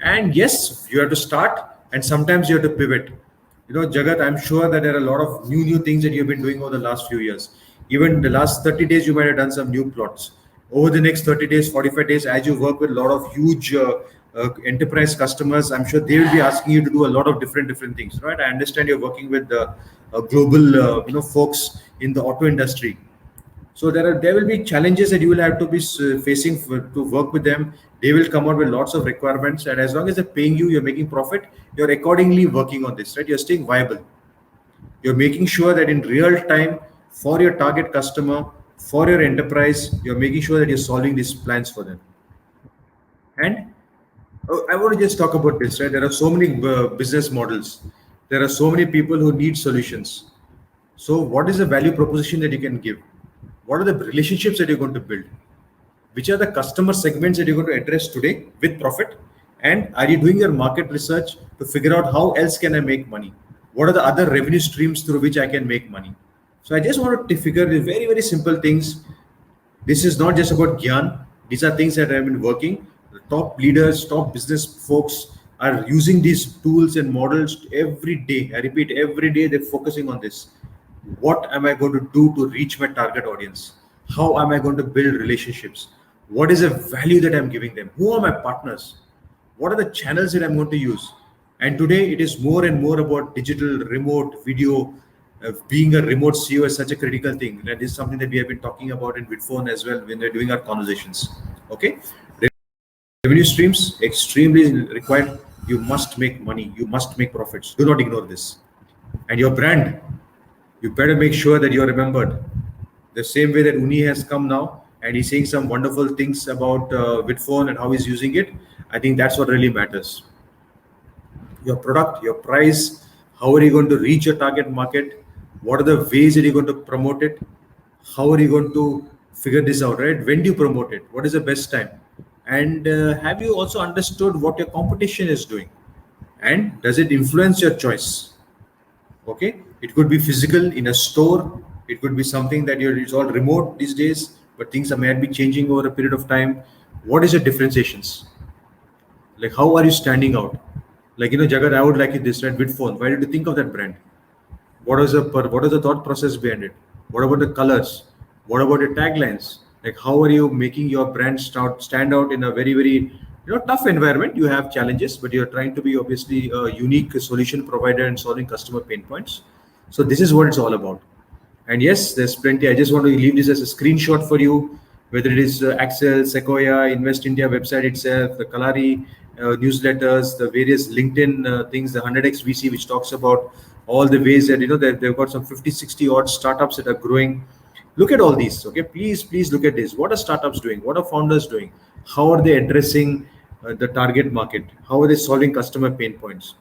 And yes, you have to start, and sometimes you have to pivot. Jagat, I'm sure that there are a lot of new things that you've been doing over the last few years. Even the last 30 days, you might have done some new plots. Over the next 30 days, 45 days, as you work with a lot of huge enterprise customers, I'm sure they will be asking you to do a lot of different things, right? I understand you're working with the global, folks in the auto industry. So there will be challenges that you will have to be facing to work with them. They will come out with lots of requirements, and as long as they're paying you, you're making profit. You're accordingly working on this, right? You're staying viable. You're making sure that in real time, for your target customer, for your enterprise, you're making sure that you're solving these plans for them. And I want to just talk about this, right? There are so many business models. There are so many people who need solutions. So, what is the value proposition that you can give? What are the relationships that you're going to build? Which are the customer segments that you're going to address today with profit? And are you doing your market research to figure out how else can I make money? What are the other revenue streams through which I can make money? So I just wanted to figure the very simple things. This is not just about Gyan. These are things that have been working. The top leaders, top business folks are using these tools and models every day. I repeat, every day they're focusing on this. What am I going to do to reach my target audience? How am I going to build relationships? What is the value that I'm giving them? Who are my partners? What are the channels that I'm going to use? And today it is more and more about digital, remote, video. Being a remote CEO is such a critical thing. That is something that we have been talking about in Vidphone as well when we're doing our conversations. Okay. Revenue streams extremely required. You must make money. You must make profits. Do not ignore this. And your brand, you better make sure that you're remembered. The same way that Uni has come now and he's saying some wonderful things about Vidphone and how he's using it. I think that's what really matters. Your product, your price, how are you going to reach your target market? What are the ways that you're going to promote it? How are you going to figure this out, right? When do you promote it? What is the best time? And have you also understood what your competition is doing? And does it influence your choice? Okay, it could be physical in a store. It could be something that it's all remote these days, but things might be changing over a period of time. What is your differentiations? Like, how are you standing out? Like, Jagat, I would like it this, right? Vidphone. Why did you think of that brand? What is the thought process behind it? What about the colors? What about your taglines? Like, how are you making your brand stand out in a very tough environment? You have challenges, but you're trying to be obviously a unique solution provider and solving customer pain points. So this is what it's all about. And yes, there's plenty. I just want to leave this as a screenshot for you, whether it is Axel, Sequoia, Invest India website itself, the Kalari newsletters, the various LinkedIn things, the 100x VC, which talks about all the ways that they've got some 50, 60 odd startups that are growing. Look at all these. Okay, please look at this. What are startups doing? What are founders doing? How are they addressing the target market? How are they solving customer pain points?